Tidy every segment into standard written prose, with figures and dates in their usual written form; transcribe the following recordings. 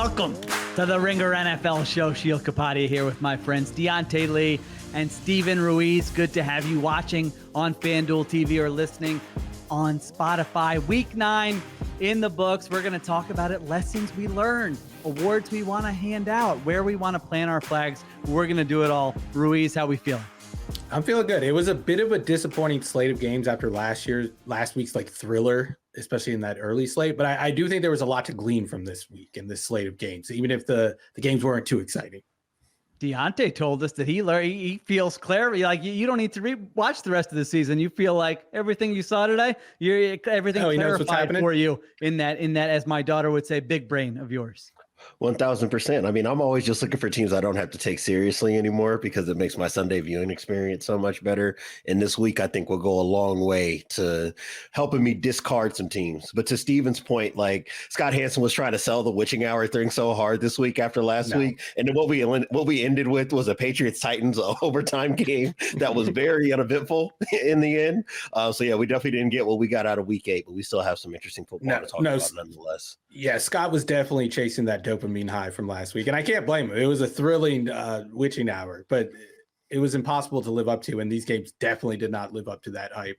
Welcome to the Ringer NFL show. Sheil Kapadia here with my friends Diante Lee and Steven Ruiz. Good to have you watching on FanDuel TV or listening on Spotify. Week 9 in the books. We're going to talk about it. Lessons we learned, awards we want to hand out, where we want to plant our flags. We're going to do it all. Ruiz, how we feeling? I'm feeling good. It was a bit of a disappointing slate of games after last week's like thriller, especially in that early slate. But I do think there was a lot to glean from this week and this slate of games, even if the games weren't too exciting. Diante told us that he feels clear. Like you don't need to watch the rest of the season. You feel like everything you saw today, everything clarified for you in that, as my daughter would say, big brain of yours. 1000%. I mean, I'm always just looking for teams I don't have to take seriously anymore because it makes my Sunday viewing experience so much better. And this week, I think will go a long way to helping me discard some teams. But to Steven's point, like Scott Hansen was trying to sell the witching hour thing so hard this week after last week. And then what we ended with was a Patriots-Titans overtime game that was very uneventful in the end. So yeah, we definitely didn't get what we got out of week 8, but we still have some interesting football to talk about nonetheless. Yeah, Scott was definitely chasing that dopamine high from last week, and I can't blame him. It was a thrilling witching hour, but it was impossible to live up to, and these games definitely did not live up to that hype.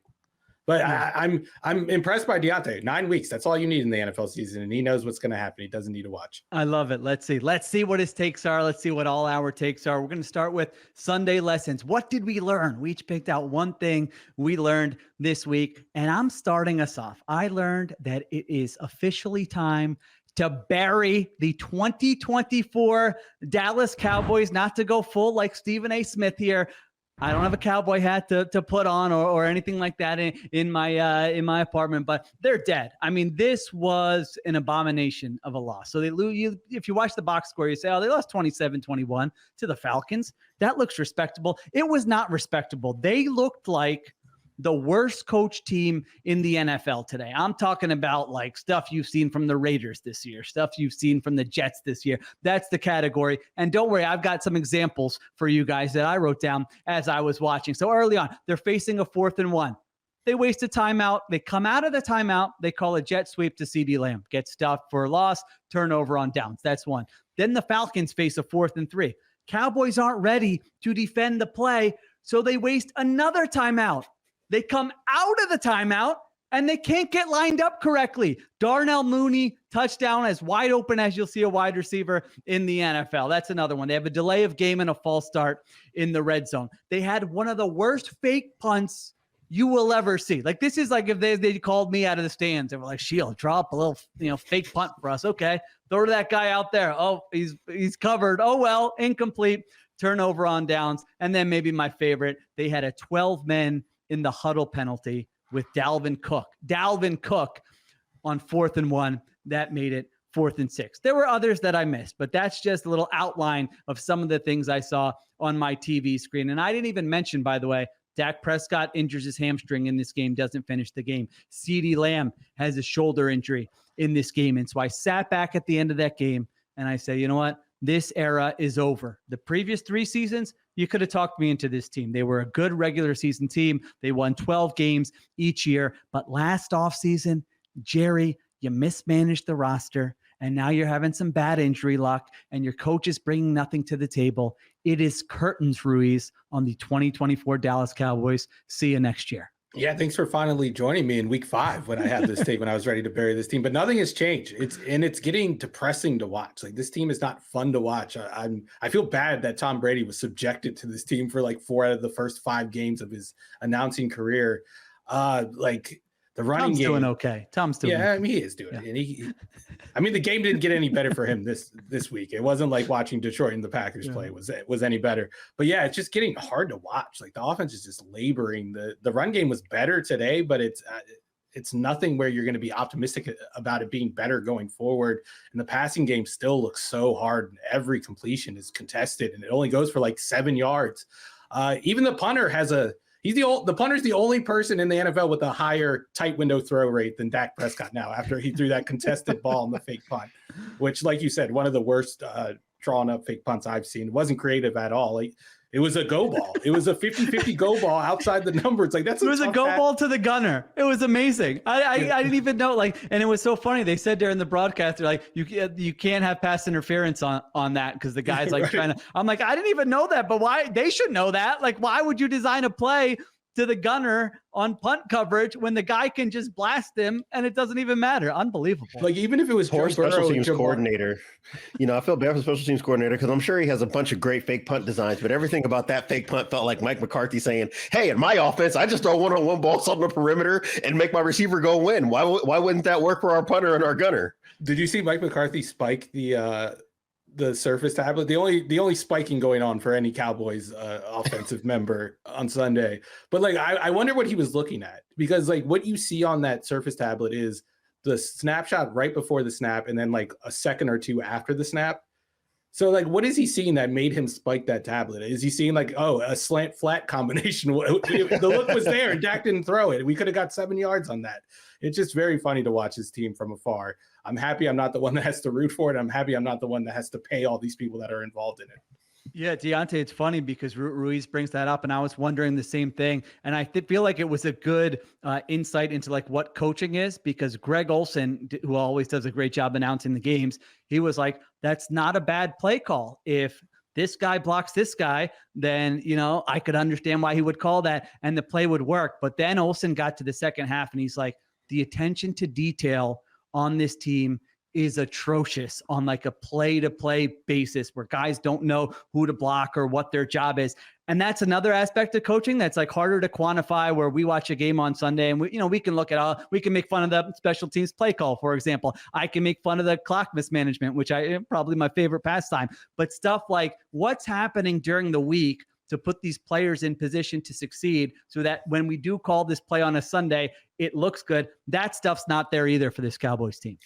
But I'm impressed by Diante. 9 weeks, that's all you need in the NFL season, and he knows what's going to happen. He doesn't need to watch. I love it. Let's see what his takes are. Let's see what all our takes are. We're going to start with Sunday lessons. What did we learn? We each picked out one thing we learned this week, and I'm starting us off. I learned that it is officially time to bury the 2024 Dallas Cowboys, not to go full like Stephen A. Smith here. I don't have a cowboy hat to put on or anything like that in my apartment, but they're dead. I mean, this was an abomination of a loss. So they lose. If you watch the box score, you say, oh, they lost 27-21 to the Falcons. That looks respectable. It was not respectable. They looked like the worst coach team in the NFL today. I'm talking about like stuff you've seen from the Raiders this year, stuff you've seen from the Jets this year. That's the category. And don't worry, I've got some examples for you guys that I wrote down as I was watching. So early on, they're facing a 4th and 1. They waste a timeout. They come out of the timeout. They call a jet sweep to CeeDee Lamb. Get stuffed for a loss, turnover on downs. That's one. Then the Falcons face a 4th and 3. Cowboys aren't ready to defend the play, so they waste another timeout. They come out of the timeout and they can't get lined up correctly. Darnell Mooney, touchdown, as wide open as you'll see a wide receiver in the NFL. That's another one. They have a delay of game and a false start in the red zone. They had one of the worst fake punts you will ever see. Like, this is like if they called me out of the stands and were like, Sheil, drop a little, fake punt for us. Okay, throw to that guy out there. Oh, he's covered. Oh, well, incomplete. Turnover on downs. And then maybe my favorite, they had a 12 men in the huddle penalty with Dalvin Cook. Dalvin Cook on 4th and 1. That made it 4th and 6. There were others that I missed, but that's just a little outline of some of the things I saw on my TV screen. And I didn't even mention, by the way, Dak Prescott injures his hamstring in this game, doesn't finish the game. CeeDee Lamb has a shoulder injury in this game. And so I sat back at the end of that game and I say, you know what? This era is over. The previous 3 seasons, you could have talked me into this team. They were a good regular season team. They won 12 games each year. But last offseason, Jerry, you mismanaged the roster, and now you're having some bad injury luck, and your coach is bringing nothing to the table. It is curtains, Ruiz, on the 2024 Dallas Cowboys. See you next year. Yeah, thanks for finally joining me in week 5 when I had this take when I was ready to bury this team. But nothing has changed. It's getting depressing to watch. Like, this team is not fun to watch. I feel bad that Tom Brady was subjected to this team for like 4 out of the first 5 games of his announcing career. Like, the running Tom's game doing okay. Tom's doing okay. okay. I mean, he is doing it. And the game didn't get any better for him this week. It wasn't like watching Detroit and the Packers play was any better. But yeah, it's just getting hard to watch. Like, the offense is just laboring. The run game was better today, but it's nothing where you're going to be optimistic about it being better going forward. And the passing game still looks so hard. Every completion is contested, and it only goes for like 7 yards. Even the punter has the punter's the only person in the NFL with a higher tight window throw rate than Dak Prescott now, after he threw that contested ball in the fake punt, which, like you said, one of the worst drawn up fake punts I've seen. It wasn't creative at all. Like, It was a go ball. It was a 50-50 go ball outside the number. It's like, it was a go ball to the gunner. It was amazing. I didn't even know, like, and it was so funny. They said during the broadcast, they're like, you can't have pass interference on that because the guy's like trying to, I'm like, I didn't even know that, but why? They should know that. Like, why would you design a play to the gunner on punt coverage when the guy can just blast him and it doesn't even matter? Unbelievable. Like, even if it was poor special teams coordinator, I feel bad for the special teams coordinator because I'm sure he has a bunch of great fake punt designs, but everything about that fake punt felt like Mike McCarthy saying, hey, in my offense, I just throw one-on-one balls on the perimeter and make my receiver go win. Why wouldn't that work for our punter and our gunner? Did you see Mike McCarthy spike the Surface tablet? The only spiking going on for any Cowboys offensive member on Sunday. But like, I wonder what he was looking at, because like what you see on that Surface tablet is the snapshot right before the snap and then like a second or two after the snap. So like, what is he seeing that made him spike that tablet? Is he seeing like, oh, a slant flat combination? The look was there and Dak didn't throw it. We could have got 7 yards on that. It's just very funny to watch his team from afar. I'm happy I'm not the one that has to root for it. I'm happy I'm not the one that has to pay all these people that are involved in it. Yeah, Diante, it's funny because Ruiz brings that up, and I was wondering the same thing. And I feel like it was a good insight into like what coaching is, because Greg Olsen, who always does a great job announcing the games, he was like, that's not a bad play call. If this guy blocks this guy, then, I could understand why he would call that and the play would work. But then Olsen got to the second half and he's like, the attention to detail on this team is atrocious on like a play-to-play basis where guys don't know who to block or what their job is. And that's another aspect of coaching that's like harder to quantify, where we watch a game on Sunday and we can look at we can make fun of the special teams play call, for example. I can make fun of the clock mismanagement, which I probably my favorite pastime, but stuff like what's happening during the week to put these players in position to succeed so that when we do call this play on a Sunday, it looks good. That stuff's not there either for this Cowboys team.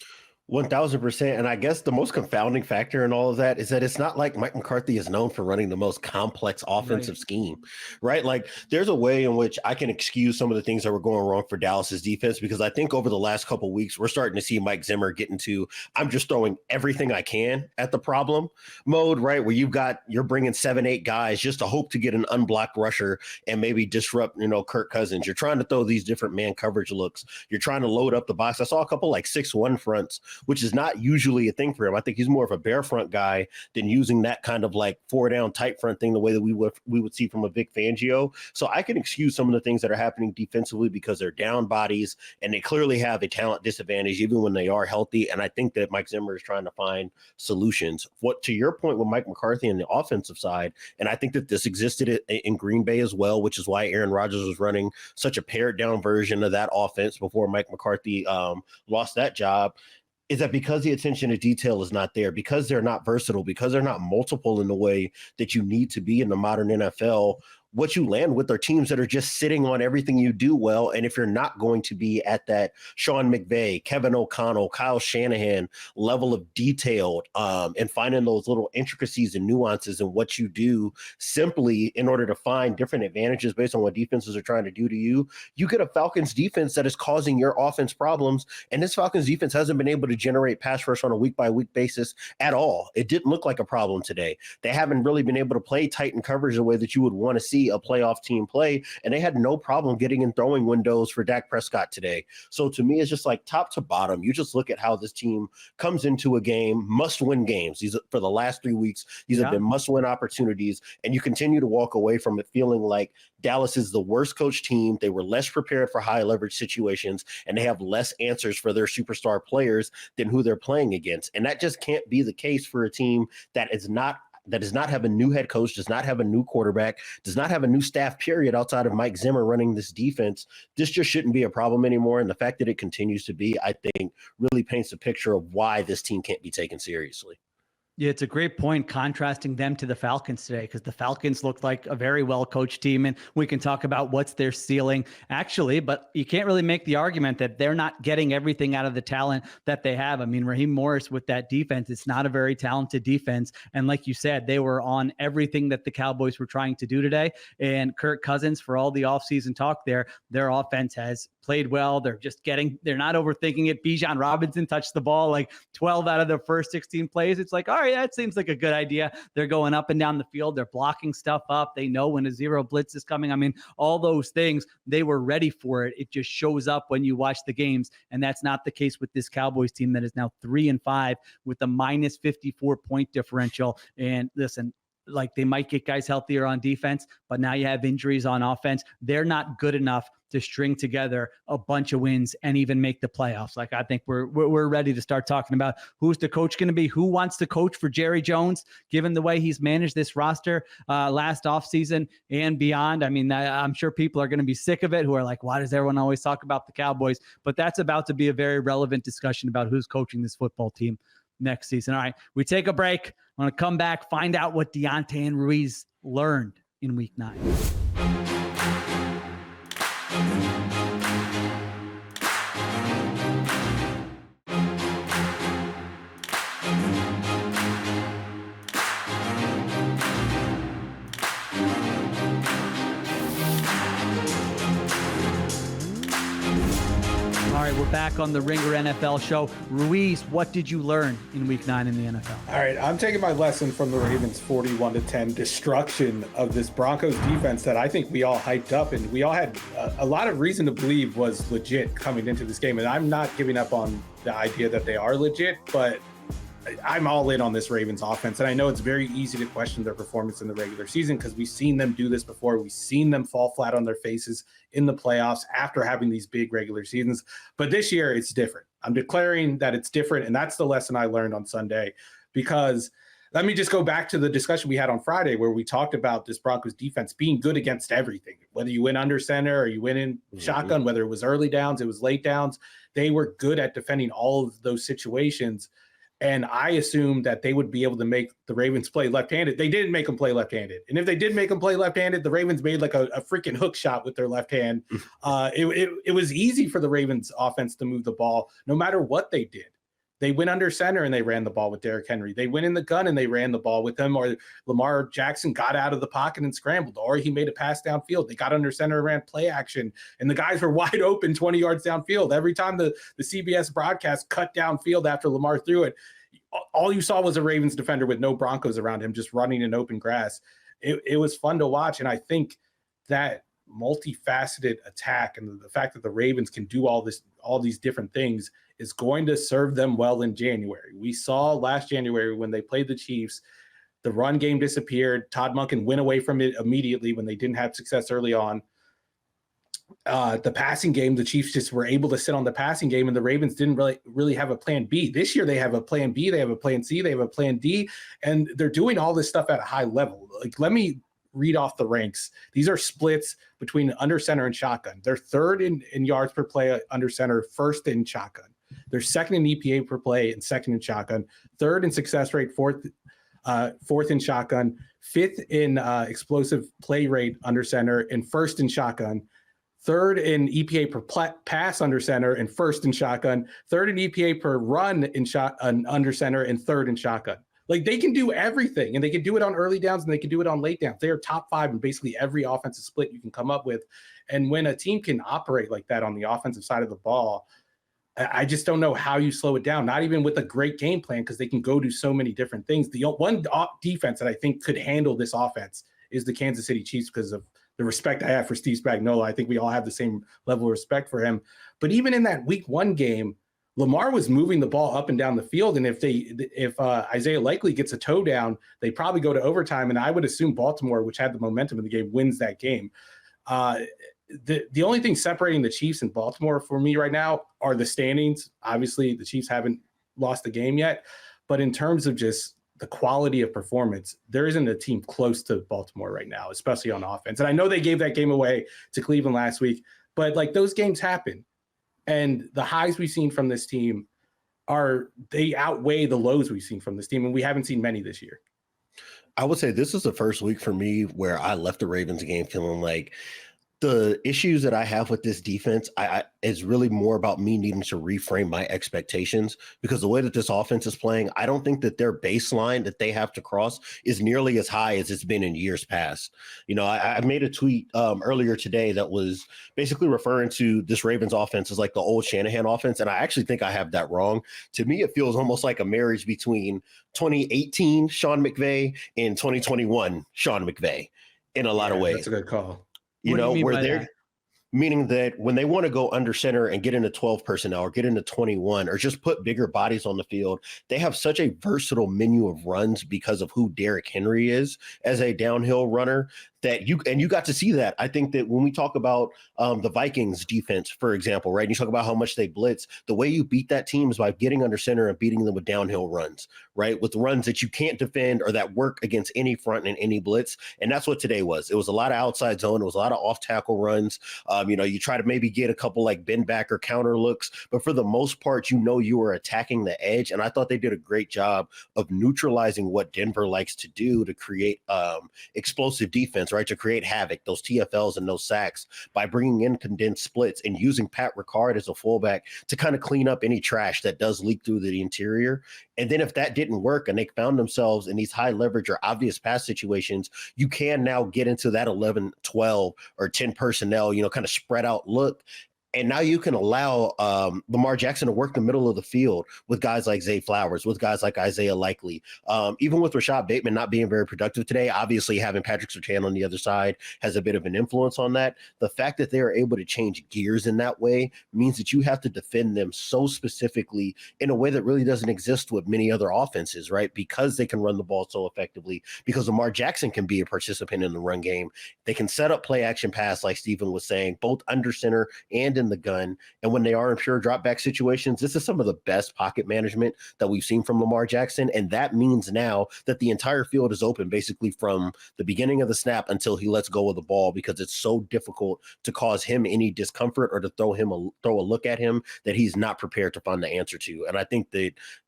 1000%. And I guess the most confounding factor in all of that is that it's not like Mike McCarthy is known for running the most complex offensive scheme, right? Like there's a way in which I can excuse some of the things that were going wrong for Dallas's defense, because I think over the last couple of weeks, we're starting to see Mike Zimmer get into, I'm just throwing everything I can at the problem mode, right? Where you're bringing 7-8 guys just to hope to get an unblocked rusher and maybe disrupt, Kirk Cousins. You're trying to throw these different man coverage looks. You're trying to load up the box. I saw a couple like 6-1 fronts, which is not usually a thing for him. I think he's more of a bear front guy than using that kind of like 4-down tight front thing the way that we would see from a Vic Fangio. So I can excuse some of the things that are happening defensively because they're down bodies and they clearly have a talent disadvantage even when they are healthy. And I think that Mike Zimmer is trying to find solutions. What to your point with Mike McCarthy on the offensive side, and I think that this existed in Green Bay as well, which is why Aaron Rodgers was running such a pared down version of that offense before Mike McCarthy lost that job, is that because the attention to detail is not there, because they're not versatile, because they're not multiple in the way that you need to be in the modern NFL, what you land with are teams that are just sitting on everything you do well. And if you're not going to be at that Sean McVay, Kevin O'Connell, Kyle Shanahan level of detailed and finding those little intricacies and nuances in what you do simply in order to find different advantages based on what defenses are trying to do to you, you get a Falcons defense that is causing your offense problems. And this Falcons defense hasn't been able to generate pass rush on a week-by-week basis at all. It didn't look like a problem today. They haven't really been able to play tight in coverage the way that you would want to see a playoff team play, and they had no problem getting in throwing windows for Dak Prescott today. So to me, it's just like top to bottom. You just look at how this team comes into a game, must-win games. These for the last 3 weeks, these have been must-win opportunities, and you continue to walk away from it feeling like Dallas is the worst coach team. They were less prepared for high leverage situations, and they have less answers for their superstar players than who they're playing against. And that just can't be the case for a team that does not have a new head coach, does not have a new quarterback, does not have a new staff period outside of Mike Zimmer running this defense. This just shouldn't be a problem anymore. And the fact that it continues to be, I think, really paints a picture of why this team can't be taken seriously. Yeah, it's a great point contrasting them to the Falcons today, because the Falcons looked like a very well-coached team, and we can talk about what's their ceiling actually, but you can't really make the argument that they're not getting everything out of the talent that they have. I mean, Raheem Morris with that defense, it's not a very talented defense. And like you said, they were on everything that the Cowboys were trying to do today. And Kirk Cousins, for all the offseason talk there, their offense has played well. They're not overthinking it. Bijan Robinson touched the ball like 12 out of their first 16 plays. It's like, all right, that seems like a good idea. They're going up and down the field. They're blocking stuff up. They know when a zero blitz is coming. I mean, all those things, they were ready for it. It just shows up when you watch the games. And that's not the case with this Cowboys team that is now 3-5 with a minus 54 point differential. And listen, like they might get guys healthier on defense, but now you have injuries on offense. They're not good enough to string together a bunch of wins and even make the playoffs. Like I think we're ready to start talking about who's the coach going to be, who wants to coach for Jerry Jones, given the way he's managed this roster last offseason and beyond. I mean, I'm sure people are going to be sick of it who are like, why does everyone always talk about the Cowboys? But that's about to be a very relevant discussion about who's coaching this football team next season. All right, we take a break. I want to come back, find out what Diante and Ruiz learned in week 9. All right, we're back on the Ringer NFL show. Ruiz, what did you learn in week 9 in the NFL? All right, I'm taking my lesson from the Ravens' 41-10 destruction of this Broncos defense that I think we all hyped up and we all had a lot of reason to believe was legit coming into this game. And I'm not giving up on the idea that they are legit, but I'm all in on this Ravens offense. And I know it's very easy to question their performance in the regular season because we've seen them do this before. We've seen them fall flat on their faces in the playoffs after having these big regular seasons. But this year it's different. I'm declaring that it's different. And that's the lesson I learned on Sunday, because let me just go back to the discussion we had on Friday where we talked about this Broncos defense being good against everything, whether you win under center or you win in shotgun, whether it was early downs, it was late downs. They were good at defending all of those situations. And I assumed that they would be able to make the Ravens play left-handed. They didn't make them play left-handed. And if they did make them play left-handed, the Ravens made like a freaking hook shot with their left hand. It was easy for the Ravens offense to move the ball no matter what they did. They went under center and they ran the ball with Derrick Henry. They went in the gun and they ran the ball with him, or Lamar Jackson got out of the pocket and scrambled, or he made a pass downfield. They got under center and ran play action, and the guys were wide open 20 yards downfield. Every time the CBS broadcast cut downfield after Lamar threw it, all you saw was a Ravens defender with no Broncos around him just running in open grass. It was fun to watch, and I think that multifaceted attack and the fact that the Ravens can do all these different things is going to serve them well in January. We saw last January when they played the Chiefs, the run game disappeared. Todd Monken went away from it immediately when they didn't have success early on. The passing game, the Chiefs just were able to sit on the passing game, and the Ravens didn't really have a plan B. This year they have a plan B, they have a plan C, they have a plan D, and they're doing all this stuff at a high level. Like, let me read off the ranks. These are splits between under center and shotgun. They're third in yards per play under center, first in shotgun. They're second in EPA per play and second in shotgun, third in success rate, fourth in shotgun, fifth in explosive play rate under center, and first in shotgun, third in EPA per pass under center and first in shotgun, third in EPA per run in under center and third in shotgun. Like, they can do everything, and they can do it on early downs and they can do it on late downs. They are top 5 in basically every offensive split you can come up with. And when a team can operate like that on the offensive side of the ball, I just don't know how you slow it down, not even with a great game plan, because they can go do so many different things. The one defense that I think could handle this offense is the Kansas City Chiefs because of the respect I have for Steve Spagnuolo. I think we all have the same level of respect for him. But even in that week 1 game, Lamar was moving the ball up and down the field. And if Isaiah Likely gets a toe down, they probably go to overtime. And I would assume Baltimore, which had the momentum in the game, wins that game. The only thing separating the Chiefs and Baltimore for me right now are the standings. Obviously, the Chiefs haven't lost the game yet. But in terms of just the quality of performance, there isn't a team close to Baltimore right now, especially on offense. And I know they gave that game away to Cleveland last week, but like, those games happen. And the highs we've seen from this team they outweigh the lows we've seen from this team. And we haven't seen many this year. I would say this is the first week for me where I left the Ravens game feeling like The issues that I have with this defense is really more about me needing to reframe my expectations, because the way that this offense is playing, I don't think that their baseline that they have to cross is nearly as high as it's been in years past. You know, I made a tweet earlier today that was basically referring to this Ravens offense as like the old Shanahan offense, and I actually think I have that wrong. To me, it feels almost like a marriage between 2018 Sean McVay and 2021 Sean McVay in a lot of ways. That's a good call. You What do know, you mean where by they're that? meaning that when they want to go under center and get into 12 personnel or get into 21 or just put bigger bodies on the field, they have such a versatile menu of runs because of who Derrick Henry is as a downhill runner that you got to see that. I think that when we talk about the Vikings defense, for example, right, and you talk about how much they blitz, the way you beat that team is by getting under center and beating them with downhill runs, right, with runs that you can't defend or that work against any front and any blitz. And that's what today was. It was a lot of outside zone. It was a lot of off tackle runs. You know, you try to maybe get a couple like bend back or counter looks, but for the most part, you know, you were attacking the edge. And I thought they did a great job of neutralizing what Denver likes to do to create explosive defense, right? To create havoc, those TFLs and those sacks, by bringing in condensed splits and using Pat Ricard as a fullback to kind of clean up any trash that does leak through the interior. And then if that didn't work and they found themselves in these high leverage or obvious pass situations, you can now get into that 11, 12 or 10 personnel, you know, kind of spread out look. And now you can allow Lamar Jackson to work the middle of the field with guys like Zay Flowers, with guys like Isaiah Likely. Even with Rashad Bateman not being very productive today, obviously having Patrick Surtain on the other side has a bit of an influence on that. The fact that they are able to change gears in that way means that you have to defend them so specifically in a way that really doesn't exist with many other offenses, right? Because they can run the ball so effectively, because Lamar Jackson can be a participant in the run game. They can set up play action pass, like Stephen was saying, both under center and in the gun. And when they are in pure drop back situations, this is some of the best pocket management that we've seen from Lamar Jackson. And that means now that the entire field is open basically from the beginning of the snap until he lets go of the ball, because it's so difficult to cause him any discomfort or to throw a look at him that he's not prepared to find the answer to. And I think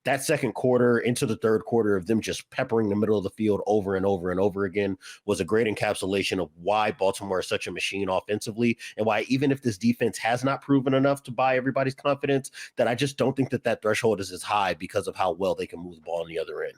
that second quarter into the third quarter of them just peppering the middle of the field over and over and over again was a great encapsulation of why Baltimore is such a machine offensively, and why even if this defense has not proven enough to buy everybody's confidence, that I just don't think that threshold is as high because of how well they can move the ball on the other end.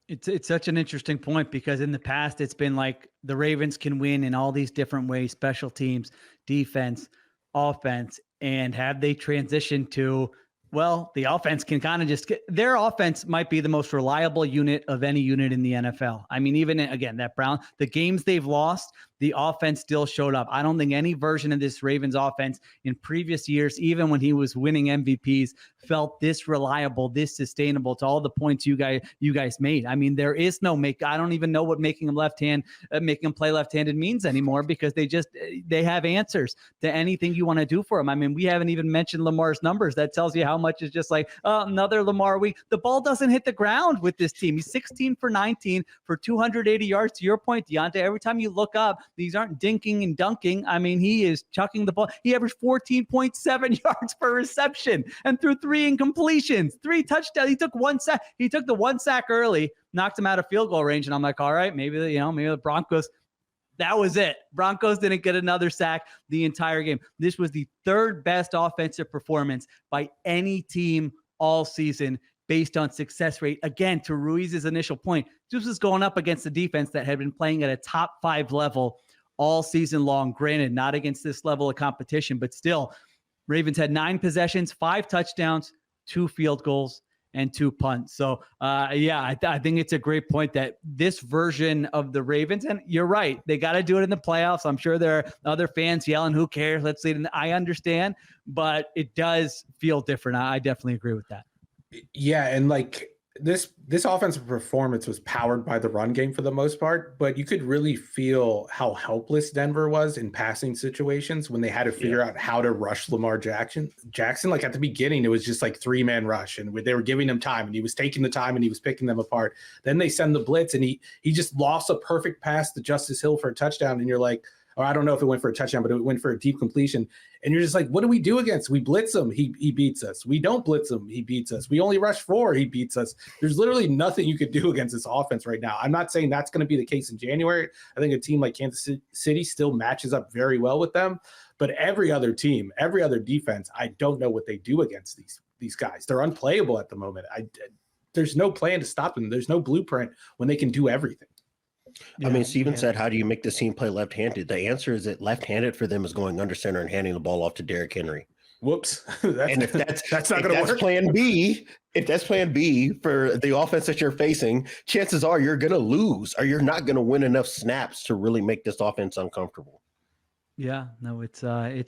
It's such an interesting point, because in the past it's been like the Ravens can win in all these different ways: special teams, defense, offense. And have they transitioned to, well, the offense can kind of just get, their offense might be the most reliable unit of any unit in the NFL. I mean, even again, the games they've lost, the offense still showed up. I don't think any version of this Ravens offense in previous years, even when he was winning MVPs, felt this reliable, this sustainable, to all the points you guys made. I mean, there is no I don't even know what making him play left-handed means anymore, because they have answers to anything you want to do for him. I mean, we haven't even mentioned Lamar's numbers. That tells you how much is just like, another Lamar week. The ball doesn't hit the ground with this team. He's 16 for 19 for 280 yards. To your point, Diante, every time you look up, these aren't dinking and dunking. I mean, he is chucking the ball. He averaged 14.7 yards per reception and threw 3 incompletions, 3 touchdowns. He took 1 sack. He took the 1 sack early, knocked him out of field goal range. And I'm like, all right, maybe the Broncos. That was it. Broncos didn't get another sack the entire game. This was the 3rd best offensive performance by any team all season based on success rate. Again, to Ruiz's initial point, this was going up against the defense that had been playing at a top 5 level all season long. Granted, not against this level of competition, but still, Ravens had 9 possessions, 5 touchdowns, 2 field goals, and 2 punts. So, I think it's a great point that this version of the Ravens, and you're right, they got to do it in the playoffs. I'm sure there are other fans yelling, who cares? Let's see it. I understand, but it does feel different. I definitely agree with that. Yeah, and like this offensive performance was powered by the run game for the most part, but you could really feel how helpless Denver was in passing situations when they had to figure out how to rush Lamar Jackson. Like at the beginning, it was just like 3-man rush, and they were giving him time, and he was taking the time, and he was picking them apart. Then they send the blitz, and he just lost a perfect pass to Justice Hill for a touchdown, and you're like, or I don't know if it went for a touchdown, but it went for a deep completion. And you're just like, what do we do against? We blitz him, he beats us. We don't blitz him, he beats us. We only rush 4, he beats us. There's literally nothing you could do against this offense right now. I'm not saying that's going to be the case in January. I think a team like Kansas City still matches up very well with them. But every other team, every other defense, I don't know what they do against these guys. They're unplayable at the moment. There's no plan to stop them. There's no blueprint when they can do everything. I mean, Steven said, how do you make this team play left-handed? The answer is that left-handed for them is going under center and handing the ball off to Derrick Henry. Whoops. And if that's not going to work. If that's plan B for the offense that you're facing, chances are you're going to lose, or you're not going to win enough snaps to really make this offense uncomfortable. Yeah, no, it's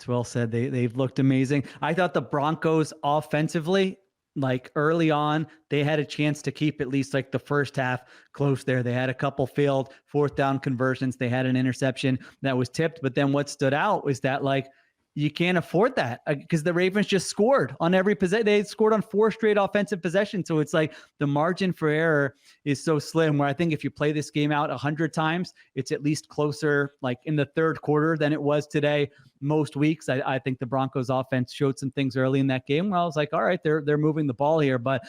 well said. They've looked amazing. I thought the Broncos offensively, like early on, they had a chance to keep at least like the first half close there. They had a couple failed 4th down conversions. They had an interception that was tipped. But then what stood out was that like, you can't afford that because the Ravens just scored on every possession. They scored on 4 straight offensive possessions. So it's like the margin for error is so slim, where I think if you play this game out 100 times, it's at least closer like in the third quarter than it was today. Most weeks, I think the Broncos offense showed some things early in that game where I was like, all right, they're moving the ball here. But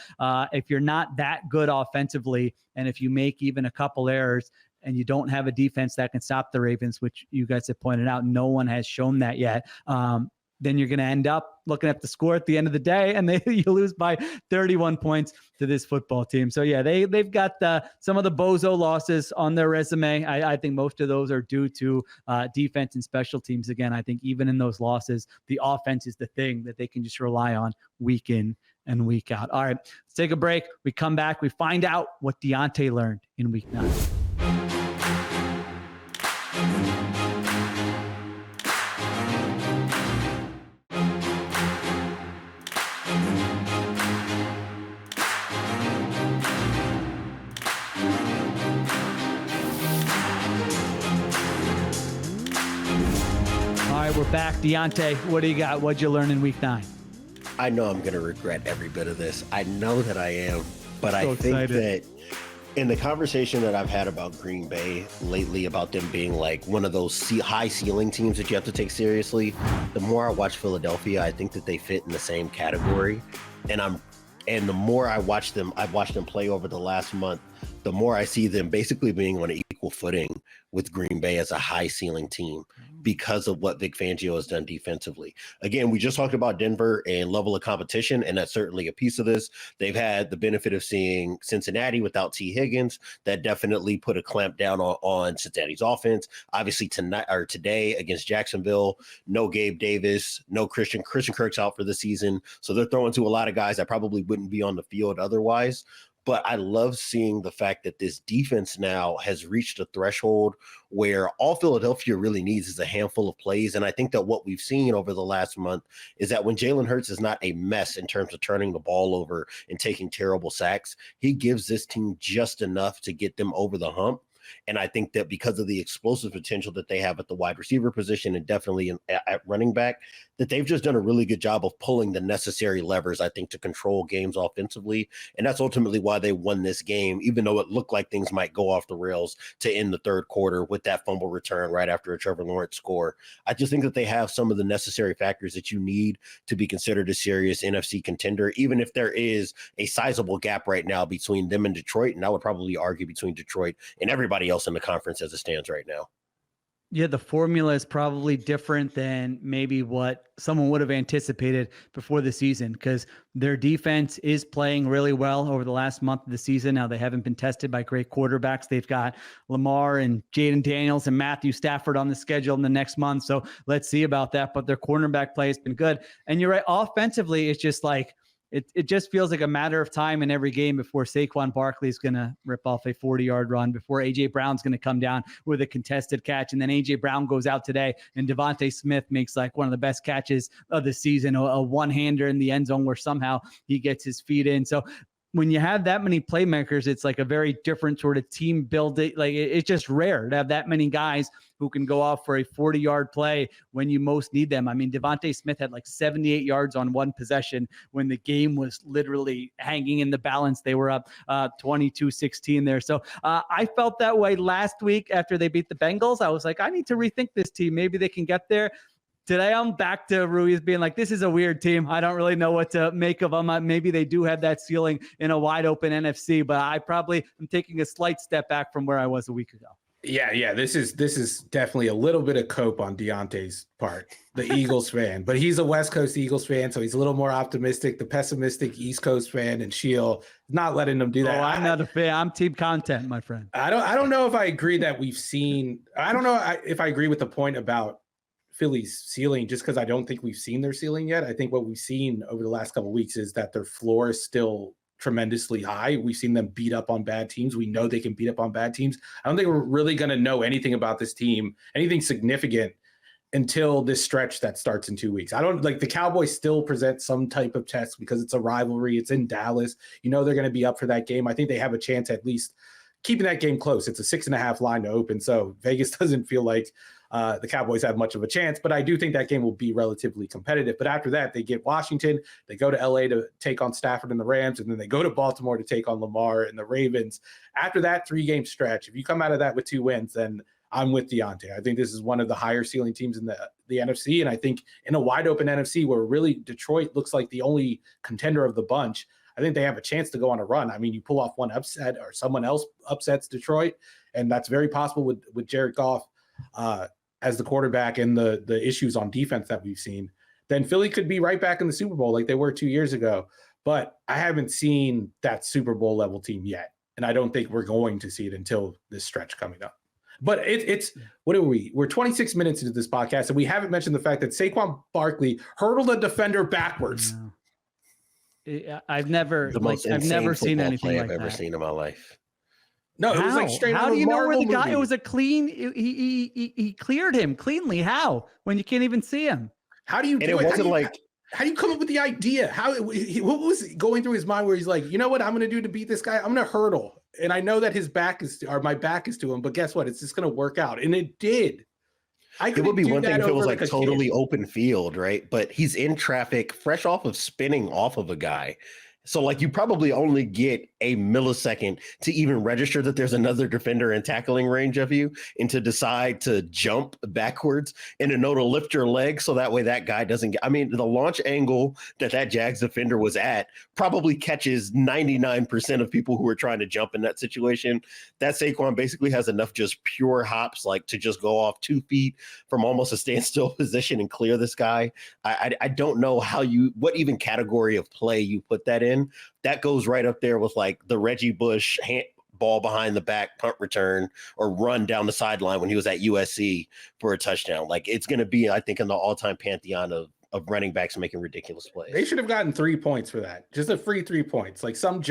if you're not that good offensively, and if you make even a couple errors, and you don't have a defense that can stop the Ravens, which you guys have pointed out, no one has shown that yet, then you're going to end up looking at the score at the end of the day, and you lose by 31 points to this football team. So, yeah, they've got some of the bozo losses on their resume. I think most of those are due to defense and special teams. Again, I think even in those losses, the offense is the thing that they can just rely on week in and week out. All right, let's take a break. We come back. We find out what Diante learned in week 9. We're back. Diante, what do you got? What'd you learn in week 9? I know I'm going to regret every bit of this. I know that I am, but So I think excited. that in the conversation that I've had about Green Bay lately, about them being like one of those high ceiling teams that you have to take seriously, the more I watch Philadelphia, I think that they fit in the same category. And the more I've watched them play over the last month, the more I see them basically being on an equal footing with Green Bay as a high ceiling team because of what Vic Fangio has done defensively. Again, we just talked about Denver and level of competition, and that's certainly a piece of this. They've had the benefit of seeing Cincinnati without T. Higgins. That definitely put a clamp down on Cincinnati's offense. Obviously today against Jacksonville, no Gabe Davis, no Christian Kirk's out for the season. So they're throwing to a lot of guys that probably wouldn't be on the field otherwise. But I love seeing the fact that this defense now has reached a threshold where all Philadelphia really needs is a handful of plays. And I think that what we've seen over the last month is that when Jalen Hurts is not a mess in terms of turning the ball over and taking terrible sacks, he gives this team just enough to get them over the hump. And I think that because of the explosive potential that they have at the wide receiver position and definitely at running back, that they've just done a really good job of pulling the necessary levers, I think, to control games offensively. And that's ultimately why they won this game, even though it looked like things might go off the rails to end the third quarter with that fumble return right after a Trevor Lawrence score. I just think that they have some of the necessary factors that you need to be considered a serious NFC contender, even if there is a sizable gap right now between them and Detroit. And I would probably argue between Detroit and everybody else in the conference as it stands right now. Yeah, the formula is probably different than maybe what someone would have anticipated before the season, because their defense is playing really well over the last month of the season. Now, they haven't been tested by great quarterbacks. They've got Lamar and Jaden Daniels and Matthew Stafford on the schedule in the next month. So let's see about that. But their cornerback play has been good. And you're right, offensively, it's just like, it just feels like a matter of time in every game before Saquon Barkley is going to rip off a 40-yard run, before A.J. Brown's going to come down with a contested catch. And then A.J. Brown goes out today and Devontae Smith makes like one of the best catches of the season, a one-hander in the end zone where somehow he gets his feet in. So when you have that many playmakers, it's like a very different sort of team building. Like it's just rare to have that many guys who can go off for a 40-yard play when you most need them. I mean, Devontae Smith had like 78 yards on one possession when the game was literally hanging in the balance. They were up 22-16 there. So I felt that way last week after they beat the Bengals. I was like, I need to rethink this team. Maybe they can get there. Today, I'm back to Ruiz being like, this is a weird team. I don't really know what to make of them. Maybe they do have that ceiling in a wide open NFC, but I probably am taking a slight step back from where I was a week ago. Yeah. This is definitely a little bit of cope on Diante's part, the Eagles fan, but he's a West Coast Eagles fan, so he's a little more optimistic. The pessimistic East Coast fan and Sheil not letting them do that. I'm not a fan. I'm team content, my friend. I don't know if I agree that we've seen. I don't know if I agree with the point about Philly's ceiling, just because I don't think we've seen their ceiling yet. I think what we've seen over the last couple of weeks is that their floor is still tremendously high. We've seen them beat up on bad teams. We know they can beat up on bad teams. I don't think we're really going to know anything about this team, anything significant, until this stretch that starts in 2 weeks. I don't like the Cowboys still present some type of test because it's a rivalry. It's in Dallas. You know, they're going to be up for that game. I think they have a chance at least keeping that game close. It's a 6.5 line to open. So Vegas doesn't feel like the Cowboys have much of a chance, but I do think that game will be relatively competitive. But after that, they get Washington, they go to LA to take on Stafford and the Rams, and then they go to Baltimore to take on Lamar and the Ravens. After that 3-game stretch, if you come out of that with 2 wins, then I'm with Diante. I think this is one of the higher ceiling teams in the NFC. And I think in a wide open NFC where really Detroit looks like the only contender of the bunch, I think they have a chance to go on a run. I mean, you pull off one upset or someone else upsets Detroit, and that's very possible with Jared Goff as the quarterback and the issues on defense that we've seen. Then Philly could be right back in the Super Bowl like they were 2 years ago. But I haven't seen that Super Bowl level team yet. And I don't think we're going to see it until this stretch coming up. But it's what are we? We're 26 minutes into this podcast, and we haven't mentioned the fact that Saquon Barkley hurdled a defender backwards. I've never seen anything like I've ever seen in my life. No, it was like straight. How do you know where the guy? Movie. It was a clean. He cleared him cleanly. How? When you can't even see him. How do you? And it wasn't like. How do you come up with the idea? What was going through his mind where he's like, you know what I'm going to do to beat this guy? I'm going to hurdle. And I know that my back is to him, but guess what? It's just going to work out. And it did. It would be one thing if it was like totally open field, right? But he's in traffic, fresh off of spinning off of a guy. So like you probably only get a millisecond to even register that there's another defender in tackling range of you and to decide to jump backwards and to know to lift your leg so that way that guy doesn't get, I mean, the launch angle that Jags defender was at probably catches 99% of people who are trying to jump in that situation. That Saquon basically has enough just pure hops, like to just go off 2 feet from almost a standstill position and clear this guy. I don't know what even category of play you put that in. That goes right up there with like the Reggie Bush ball behind the back punt return or run down the sideline when he was at USC for a touchdown. Like it's going to be, I think, in the all-time pantheon of running backs making ridiculous plays. They should have gotten 3 points for that. Just a free 3 points. Like some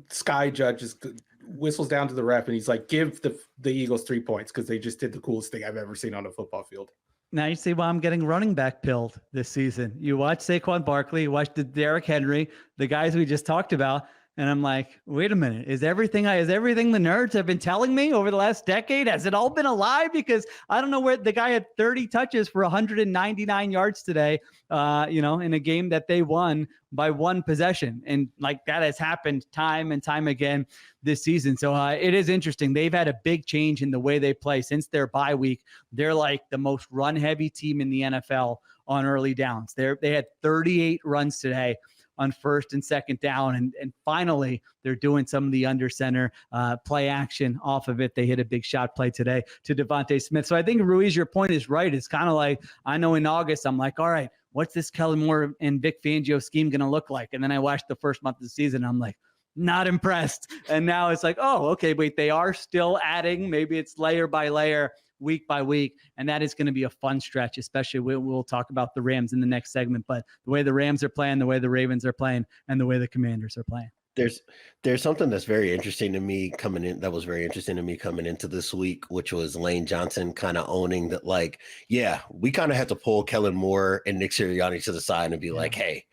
sky judge just whistles down to the ref and he's like, give the Eagles 3 points because they just did the coolest thing I've ever seen on a football field. Now you see why I'm getting running back pilled this season. You watch Saquon Barkley, you watch the Derrick Henry, the guys we just talked about, and I'm like, wait a minute, is everything the nerds have been telling me over the last decade, has it all been a lie? Because I don't know where the guy had 30 touches for 199 yards today, in a game that they won by one possession. And like that has happened time and time again this season. So it is interesting. They've had a big change in the way they play since their bye week. They're like the most run heavy team in the NFL on early downs. They had 38 runs today on first and second down. And finally, they're doing some of the under center play action off of it. They hit a big shot play today to Devontae Smith. So I think, Ruiz, your point is right. It's kind of like, I know in August, I'm like, all right, what's this Kellen Moore and Vic Fangio scheme going to look like? And then I watched the first month of the season. I'm like, not impressed. And now it's like, oh, okay, wait, they are still adding. Maybe it's layer by layer, week by week. And that is going to be a fun stretch, especially we'll talk about the Rams in the next segment. But the way the Rams are playing, the way the Ravens are playing, and the way the Commanders are playing. There's something that's very interesting to me coming in. That was very interesting to me coming into this week, which was Lane Johnson kind of owning that, like, yeah, we kind of had to pull Kellen Moore and Nick Sirianni to the side and be like, hey,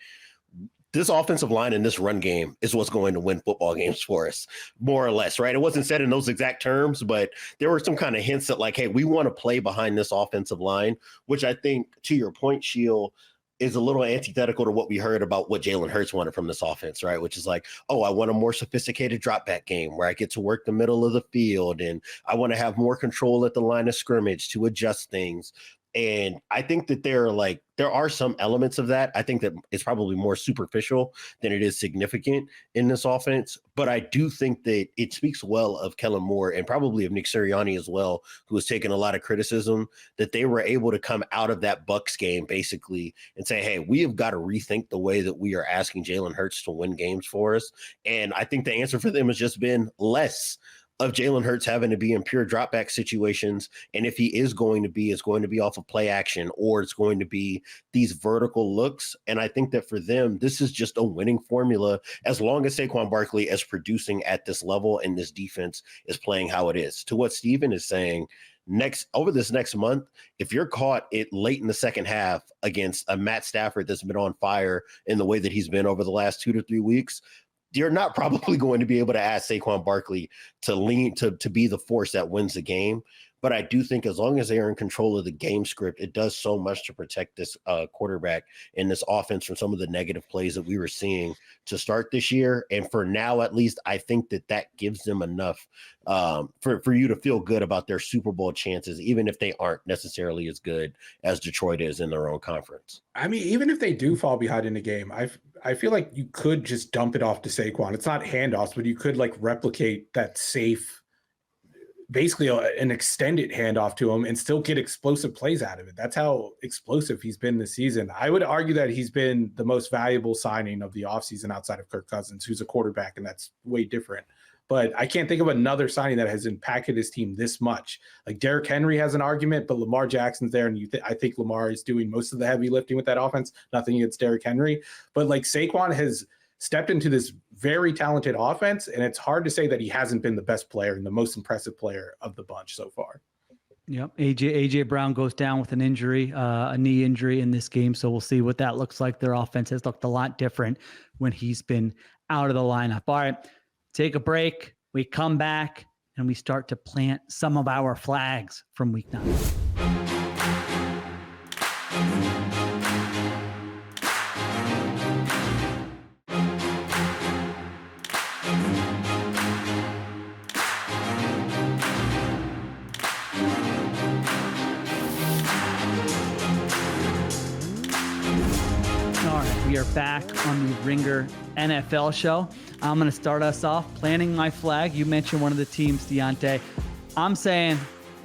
this offensive line and this run game is what's going to win football games for us, more or less, right? It wasn't said in those exact terms, but there were some kind of hints that like, hey, we want to play behind this offensive line, which I think, to your point, Sheil, is a little antithetical to what we heard about what Jalen Hurts wanted from this offense, right? Which is like, oh, I want a more sophisticated drop back game where I get to work the middle of the field and I want to have more control at the line of scrimmage to adjust things. And I think that there are some elements of that. I think that it's probably more superficial than it is significant in this offense. But I do think that it speaks well of Kellen Moore and probably of Nick Sirianni as well, who has taken a lot of criticism, that they were able to come out of that Bucs game basically and say, hey, we have got to rethink the way that we are asking Jalen Hurts to win games for us. And I think the answer for them has just been less of Jalen Hurts having to be in pure drop back situations. And if he is going to be, it's going to be off of play action, or it's going to be these vertical looks. And I think that for them, this is just a winning formula as long as Saquon Barkley is producing at this level and this defense is playing how it is. To what Steven is saying, over this next month, if you're caught late in the second half against a Matt Stafford that's been on fire in the way that he's been over the last 2 to 3 weeks, you're not probably going to be able to ask Saquon Barkley to be the force that wins the game. But I do think as long as they are in control of the game script, it does so much to protect this quarterback and this offense from some of the negative plays that we were seeing to start this year. And for now, at least, I think that gives them enough for you to feel good about their Super Bowl chances, even if they aren't necessarily as good as Detroit is in their own conference. I mean, even if they do fall behind in the game, I feel like you could just dump it off to Saquon. It's not handoffs, but you could like replicate that safe, basically an extended handoff to him and still get explosive plays out of it. That's how explosive he's been this season. I would argue that he's been the most valuable signing of the offseason outside of Kirk Cousins, who's a quarterback, and that's way different. But I can't think of another signing that has impacted his team this much. Like Derrick Henry has an argument, but Lamar Jackson's there, and I think Lamar is doing most of the heavy lifting with that offense. Nothing against Derrick Henry. But like Saquon has stepped into this very talented offense, and it's hard to say that he hasn't been the best player and the most impressive player of the bunch so far. Yep. AJ Brown goes down with an injury, a knee injury in this game. So we'll see what that looks like. Their offense has looked a lot different when he's been out of the lineup. All right, take a break. We come back and we start to plant some of our flags from week 9. We are back on the Ringer NFL show. I'm going to start us off planting my flag. You mentioned one of the teams, Diante. I'm saying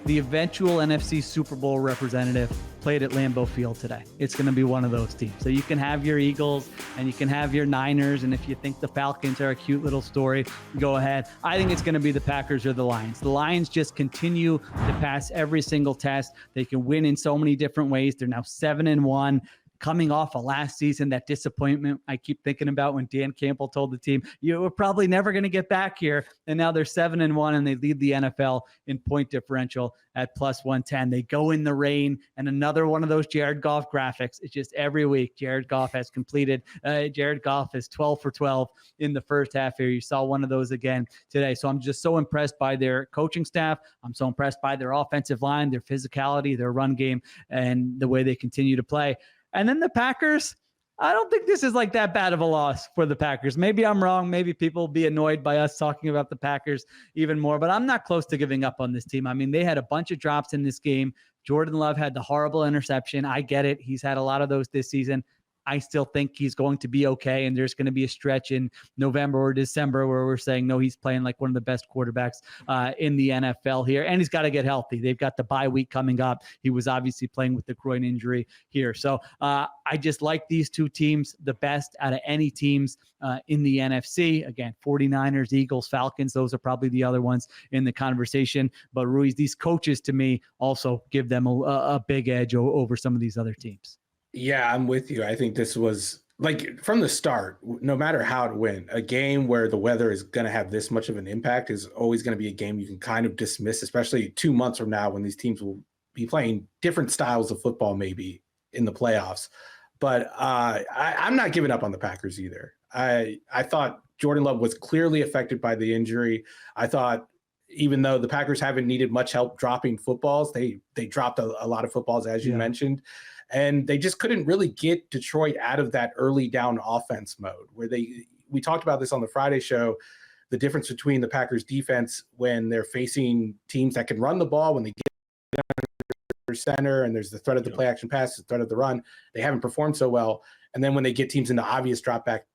the eventual NFC Super Bowl representative played at Lambeau Field today. It's going to be one of those teams. So you can have your Eagles and you can have your Niners. And if you think the Falcons are a cute little story, go ahead. I think it's going to be the Packers or the Lions. The Lions just continue to pass every single test. They can win in so many different ways. They're now 7-1. Coming off of last season, that disappointment I keep thinking about when Dan Campbell told the team, you were probably never going to get back here. And now they're 7-1 and they lead the NFL in point differential at +110. They go in the rain, and another one of those Jared Goff graphics. It's just every week Jared Goff has completed. Jared Goff is 12 for 12 in the first half here. You saw one of those again today. So I'm just so impressed by their coaching staff. I'm so impressed by their offensive line, their physicality, their run game, and the way they continue to play. And then the Packers, I don't think this is like that bad of a loss for the Packers. Maybe I'm wrong. Maybe people will be annoyed by us talking about the Packers even more, but I'm not close to giving up on this team. I mean, they had a bunch of drops in this game. Jordan Love had the horrible interception. I get it. He's had a lot of those this season. I still think he's going to be okay. And there's going to be a stretch in November or December where we're saying, no, he's playing like one of the best quarterbacks in the NFL here. And he's got to get healthy. They've got the bye week coming up. He was obviously playing with the groin injury here. So I just like these two teams the best out of any teams in the NFC. Again, 49ers, Eagles, Falcons. Those are probably the other ones in the conversation. But Ruiz, these coaches to me also give them a big edge over some of these other teams. Yeah, I'm with you. I think this was like from the start, no matter how to win, a game where the weather is going to have this much of an impact is always going to be a game you can kind of dismiss, especially 2 months from now when these teams will be playing different styles of football, maybe in the playoffs. But I'm not giving up on the Packers either. I thought Jordan Love was clearly affected by the injury. I thought even though the Packers haven't needed much help dropping footballs, they dropped a lot of footballs, as you mentioned. And they just couldn't really get Detroit out of that early down offense mode where we talked about this on the Friday show, the difference between the Packers defense when they're facing teams that can run the ball, when they get under center and there's the threat of the play action pass, the threat of the run, they haven't performed so well. And then when they get teams into obvious drop back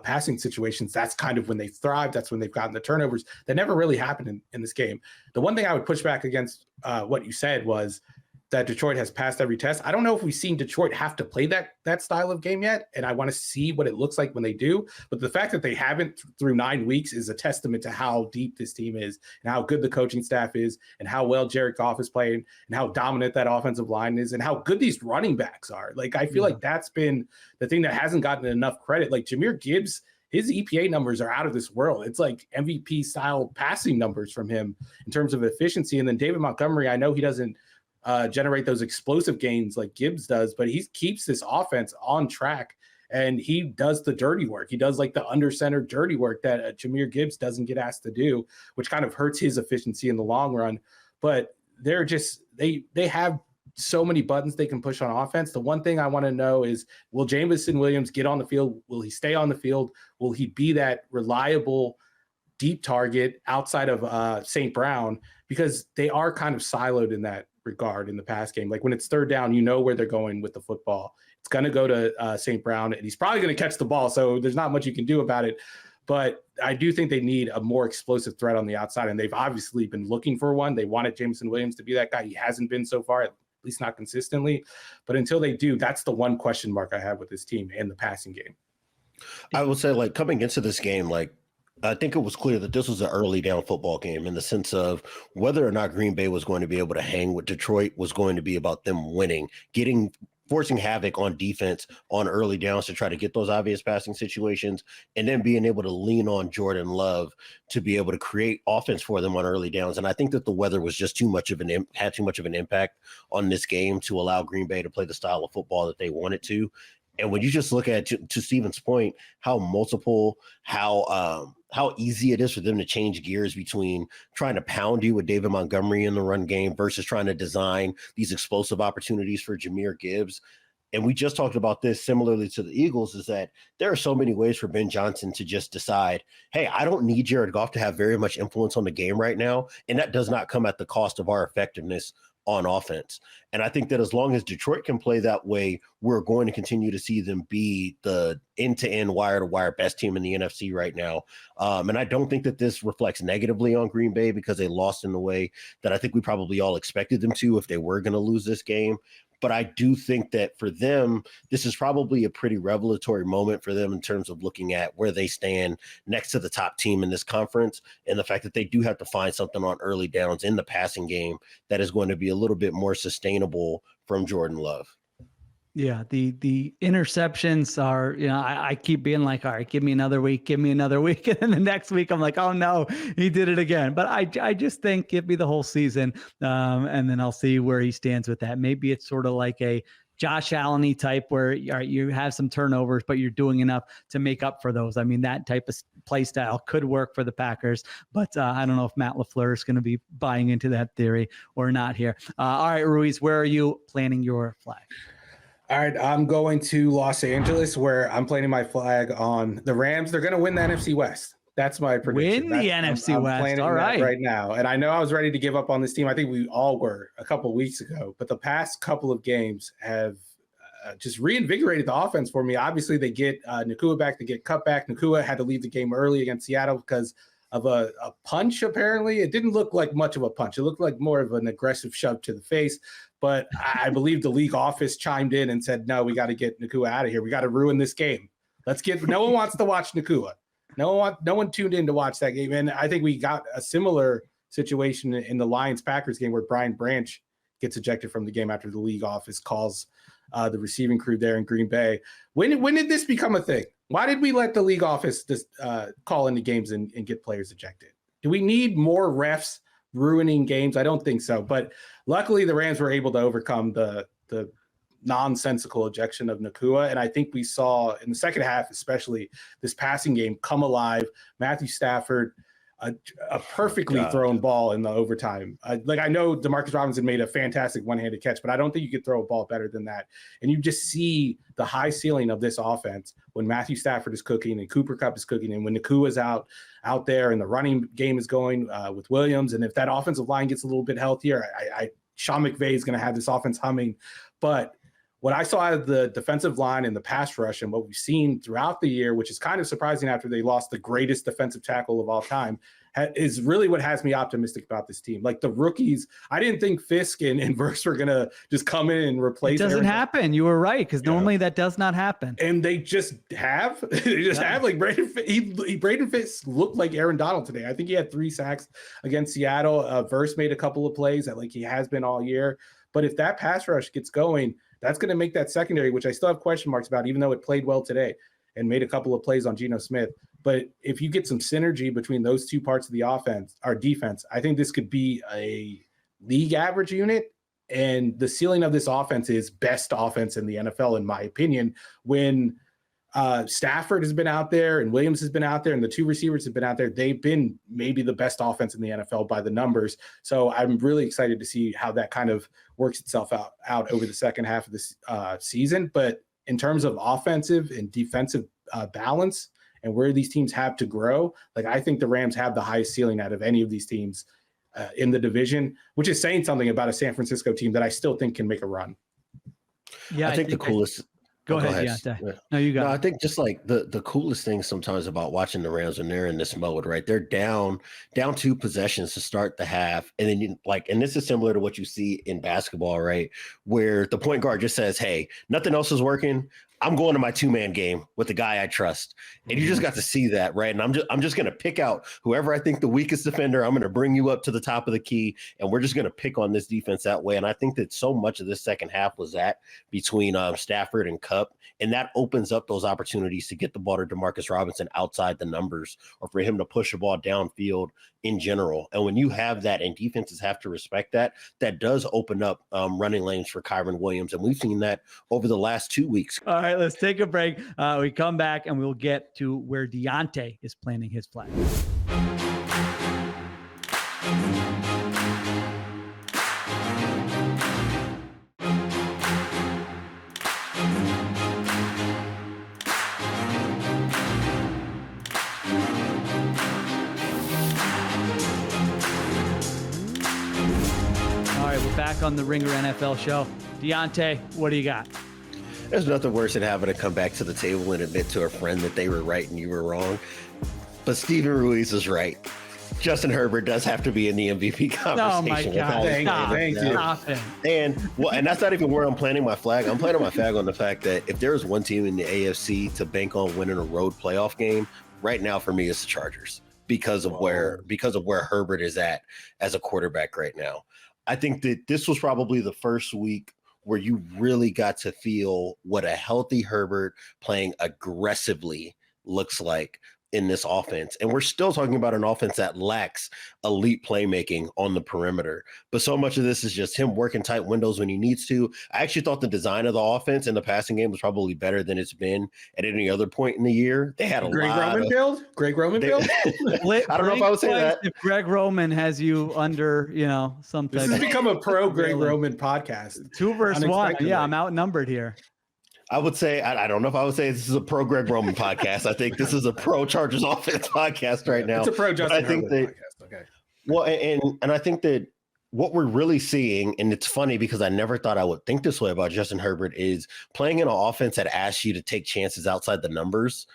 passing situations, that's kind of when they thrive. That's when they've gotten the turnovers that never really happened in this game. The one thing I would push back against what you said was that Detroit has passed every test. I don't know if we've seen Detroit have to play that style of game yet, and I want to see what it looks like when they do. But the fact that they haven't through 9 weeks is a testament to how deep this team is and how good the coaching staff is and how well Jared Goff is playing and how dominant that offensive line is and how good these running backs are. Like, I feel like that's been the thing that hasn't gotten enough credit. Like Jahmyr Gibbs, his EPA numbers are out of this world. It's like MVP style passing numbers from him in terms of efficiency. And then David Montgomery, I know he doesn't generate those explosive gains like Gibbs does, but he keeps this offense on track and he does the dirty work. He does like the under center dirty work that Jahmyr Gibbs doesn't get asked to do, which kind of hurts his efficiency in the long run. But they're just, they have so many buttons they can push on offense. The one thing I want to know is, will Jameson Williams get on the field? Will he stay on the field? Will he be that reliable deep target outside of St. Brown? Because they are kind of siloed in that regard in the pass game. Like when it's third down, you know where they're going with the football. It's going to go to St. Brown, and he's probably going to catch the ball, so there's not much you can do about it. But I do think they need a more explosive threat on the outside, and they've obviously been looking for one. They wanted Jameson Williams to be that guy. He hasn't been so far, at least not consistently. But until they do, that's the one question mark I have with this team and the passing game. I would say, like, coming into this game, like, I think it was clear that this was an early down football game in the sense of whether or not Green Bay was going to be able to hang with Detroit was going to be about them winning, forcing havoc on defense on early downs to try to get those obvious passing situations, and then being able to lean on Jordan Love to be able to create offense for them on early downs. And I think that the weather was just had too much of an impact on this game to allow Green Bay to play the style of football that they wanted to. And when you just look at, to Steven's point, how easy it is for them to change gears between trying to pound you with David Montgomery in the run game versus trying to design these explosive opportunities for Jahmyr Gibbs. And we just talked about this similarly to the Eagles, is that there are so many ways for Ben Johnson to just decide, hey, I don't need Jared Goff to have very much influence on the game right now. And that does not come at the cost of our effectiveness on offense. And I think that as long as Detroit can play that way, we're going to continue to see them be the end-to-end, wire-to-wire best team in the NFC right now. And I don't think that this reflects negatively on Green Bay because they lost in the way that I think we probably all expected them to if they were going to lose this game. But I do think that for them, this is probably a pretty revelatory moment for them in terms of looking at where they stand next to the top team in this conference and the fact that they do have to find something on early downs in the passing game that is going to be a little bit more sustainable from Jordan Love. Yeah, the interceptions are, I keep being like, all right, give me another week. And then the next week I'm like, oh no, he did it again. But I just think give me the whole season. And then I'll see where he stands with that. Maybe it's sort of like a Josh Allen-y type where you have some turnovers, but you're doing enough to make up for those. I mean, that type of play style could work for the Packers, but I don't know if Matt LaFleur is going to be buying into that theory or not here. All right, Ruiz, where are you planting your flag? All right, I'm going to Los Angeles, where I'm planting my flag on the Rams. They're going to win the NFC West. That's my prediction. Win the NFC West. All right. Right now. And I know I was ready to give up on this team. I think we all were a couple of weeks ago. But the past couple of games have just reinvigorated the offense for me. Obviously, they get Nacua back. They get cut back. Nacua had to leave the game early against Seattle because of a punch, apparently. It didn't look like much of a punch. It looked like more of an aggressive shove to the face. But I believe the league office chimed in and said, no, we got to get Nacua out of here. We got to ruin this game. No one wants to watch Nacua. No one tuned in to watch that game. And I think we got a similar situation in the Lions-Packers game where Brian Branch gets ejected from the game after the league office calls the receiving crew there in Green Bay. When did this become a thing? Why did we let the league office call into games and get players ejected? Do we need more refs ruining games? I don't think so. But luckily, the Rams were able to overcome the nonsensical ejection of Nakua. And I think we saw in the second half, especially this passing game, come alive. Matthew Stafford, a perfectly thrown ball in the overtime. I know Demarcus Robinson made a fantastic one-handed catch, but I don't think you could throw a ball better than that. And you just see the high ceiling of this offense when Matthew Stafford is cooking and Cooper Kupp is cooking, and when Nakua is out there and the running game is going with Williams. And if that offensive line gets a little bit healthier, Sean McVay is going to have this offense humming. But what I saw out of the defensive line and the pass rush and what we've seen throughout the year, which is kind of surprising after they lost the greatest defensive tackle of all time, is really what has me optimistic about this team. Like the rookies, I didn't think Fisk and Verse were going to just come in and replace. It doesn't happen. You were right, because normally that does not happen. And they just have. They just have. Like Braden Fisk looked like Aaron Donald today. I think he had 3 sacks against Seattle. Verse made a couple of plays that he has been all year. But if that pass rush gets going, that's going to make that secondary, which I still have question marks about, even though it played well today and made a couple of plays on Geno Smith. But if you get some synergy between those two parts of the offense, our defense, I think this could be a league average unit. And the ceiling of this offense is best offense in the NFL, in my opinion. When Stafford has been out there and Williams has been out there and the 2 receivers have been out there, they've been maybe the best offense in the NFL by the numbers. So I'm really excited to see how that kind of works itself out over the second half of this season. But in terms of offensive and defensive balance and where these teams have to grow, I think the Rams have the highest ceiling out of any of these teams in the division, which is saying something about a San Francisco team that I still think can make a run. Yeah, I think the coolest. Go ahead, Diante. Yeah. No, you got it. I think just the coolest thing sometimes about watching the Rams when they're in this mode, right? They're down 2 possessions to start the half. And then and this is similar to what you see in basketball, right? Where the point guard just says, hey, nothing else is working. I'm going to my 2-man game with the guy I trust. And you just got to see that, right? And I'm just going to pick out whoever I think the weakest defender. I'm going to bring you up to the top of the key, and we're just going to pick on this defense that way. And I think that so much of this second half was that between Stafford and Kupp, and that opens up those opportunities to get the ball to Demarcus Robinson outside the numbers, or for him to push the ball downfield in general. And when you have that, and defenses have to respect that, that does open up running lanes for Kyren Williams. And we've seen that over the last 2 weeks. All right, let's take a break. We come back and we'll get to where Diante is planting his flag. Back on the Ringer NFL show. Diante, what do you got? There's nothing worse than having to come back to the table and admit to a friend that they were right and you were wrong. But Steven Ruiz is right. Justin Herbert does have to be in the MVP conversation. Oh my God! Thank you. Stop it. And that's not even where I'm planting my flag. I'm planting my flag on the fact that if there's one team in the AFC to bank on winning a road playoff game, right now for me it's the Chargers because of where Herbert is at as a quarterback right now. I think that this was probably the first week where you really got to feel what a healthy Herbert playing aggressively looks like in this offense. And we're still talking about an offense that lacks elite playmaking on the perimeter. But so much of this is just him working tight windows when he needs to. I actually thought the design of the offense and the passing game was probably better than it's been at any other point in the year. They had a Greg lot Roman of build? Greg Roman build? I don't know if I would say that. If Greg Roman has you under, some type This has become a pro Greg Roman podcast. 2 versus 1. Yeah, I'm outnumbered here. I would say, I don't know if I would say this is a pro Greg Roman podcast. I think this is a pro Chargers offense podcast right now. It's a pro Justin Herbert podcast. Okay. Well, and I think that what we're really seeing, and it's funny because I never thought I would think this way about Justin Herbert, is playing in an offense that asks you to take chances outside the numbers,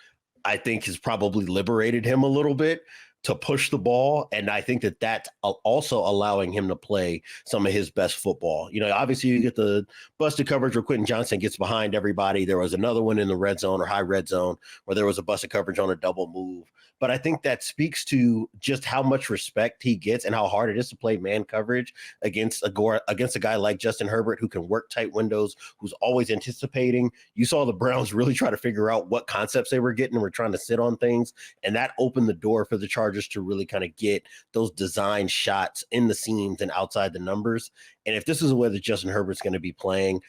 I think has probably liberated him a little bit to push the ball. And I think that that's also allowing him to play some of his best football. Obviously you get the busted coverage where Quentin Johnson gets behind everybody. There was another one in the red zone or high red zone where there was a busted coverage on a double move. But I think that speaks to just how much respect he gets and how hard it is to play man coverage against a guy like Justin Herbert, who can work tight windows, who's always anticipating. You saw the Browns really try to figure out what concepts they were getting and were trying to sit on things. And that opened the door for the Chargers to really kind of get those design shots in the seams and outside the numbers. And if this is the way that Justin Herbert's going to be playing,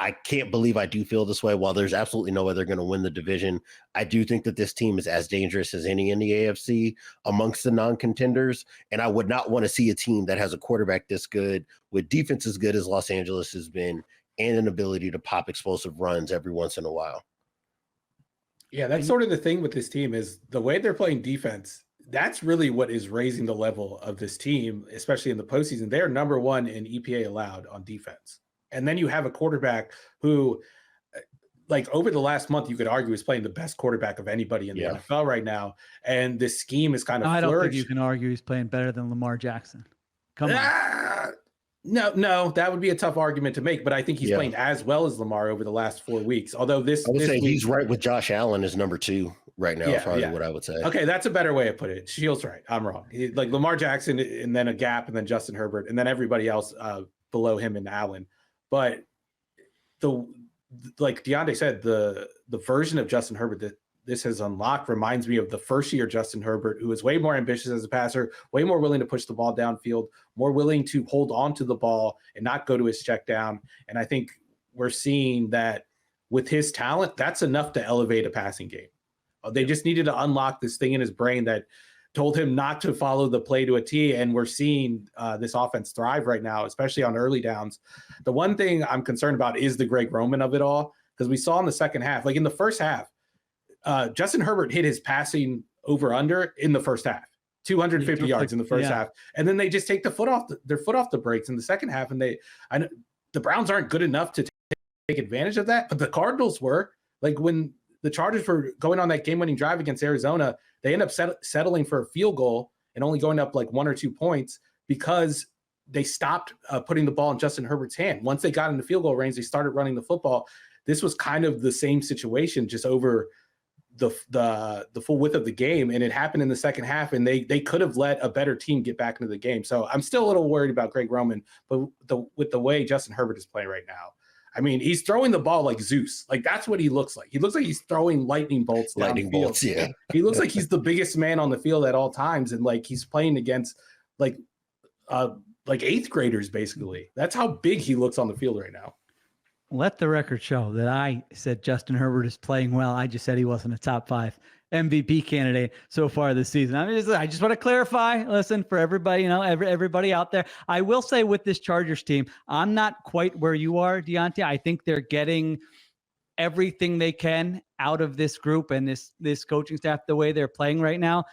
I can't believe I do feel this way. While there's absolutely no way they're going to win the division, I do think that this team is as dangerous as any in the AFC amongst the non-contenders. And I would not want to see a team that has a quarterback this good, with defense as good as Los Angeles has been, and an ability to pop explosive runs every once in a while. Yeah, that's sort of the thing with this team, is the way they're playing defense. That's really what is raising the level of this team, especially in the postseason. They're number 1 in EPA allowed on defense. And then you have a quarterback who, like, over the last month, you could argue is playing the best quarterback of anybody in the NFL right now. And this scheme is kind of I don't think you can argue he's playing better than Lamar Jackson. Come on. No, that would be a tough argument to make, but I think he's playing as well as Lamar over the last 4 weeks. Although I would say he's right with Josh Allen as number 2 right now, probably what I would say. Okay, that's a better way of putting it. Sheil's right. I'm wrong. Like Lamar Jackson, and then a gap, and then Justin Herbert, and then everybody else below him and Allen. But like Diante said, the version of Justin Herbert that this has unlocked reminds me of the first year Justin Herbert, who is way more ambitious as a passer, way more willing to push the ball downfield, more willing to hold on to the ball and not go to his check down. And I think we're seeing that with his talent, that's enough to elevate a passing game. They just needed to unlock this thing in his brain that told him not to follow the play to a T. And we're seeing this offense thrive right now, especially on early downs. The one thing I'm concerned about is the Greg Roman of it all, because we saw in the second half, like in the first half, Justin Herbert hit his passing over under in the first half, 250 yards in the first half. And then they just take their foot off the brakes in the second half. And I know the Browns aren't good enough to take advantage of that, but the Cardinals were. Like when the Chargers were going on that game-winning drive against Arizona, they end up settling for a field goal and only going up like 1 or 2 points because they stopped putting the ball in Justin Herbert's hand. Once they got in the field goal range, they started running the football. This was kind of the same situation, just over the full width of the game, and it happened in the second half, and they could have let a better team get back into the game. So I'm still a little worried about Greg Roman, but with the way Justin Herbert is playing right now, I mean, he's throwing the ball like Zeus. Like, that's what he looks like. He looks like he's throwing lightning bolts down the field. Yeah. He looks like he's the biggest man on the field at all times, and like he's playing against like 8th graders basically. That's how big he looks on the field right now. Let the record show that I said Justin Herbert is playing well. I just said he wasn't a top 5 MVP candidate so far this season. I just want to clarify, listen, for everybody, everybody out there. I will say with this Chargers team, I'm not quite where you are, Diante. I think they're getting everything they can out of this group and this coaching staff the way they're playing right now.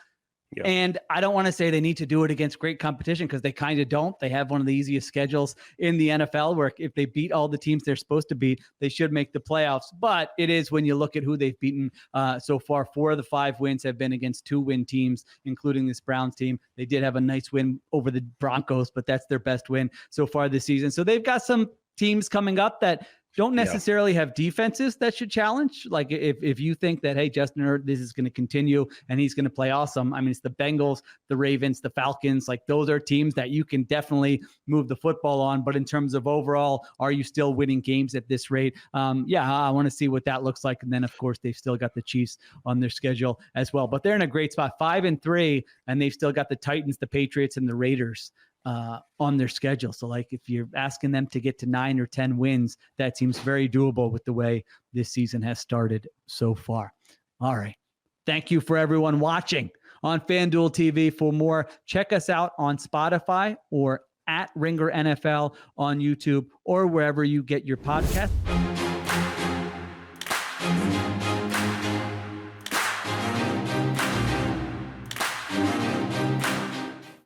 Yeah. And I don't want to say they need to do it against great competition, because they kind of don't. They have one of the easiest schedules in the NFL, where if they beat all the teams they're supposed to beat, they should make the playoffs. But it is, when you look at who they've beaten so far, 4 of the 5 wins have been against 2-win teams, including this Browns team. They did have a nice win over the Broncos, but that's their best win so far this season. So they've got some teams coming up that don't necessarily have defenses that should challenge. Like if you think that, hey, Justin Herbert, this is going to continue and he's going to play awesome. I mean, it's the Bengals, the Ravens, the Falcons. Like, those are teams that you can definitely move the football on. But in terms of overall, are you still winning games at this rate? I want to see what that looks like. And then, of course, they've still got the Chiefs on their schedule as well. But they're in a great spot, 5-3, and they've still got the Titans, the Patriots, and the Raiders on their schedule. So like, if you're asking them to get to 9 or 10 wins, that seems very doable with the way this season has started so far. All right. Thank you for everyone watching on FanDuel TV. For more, check us out on Spotify or at Ringer NFL on YouTube, or wherever you get your podcast.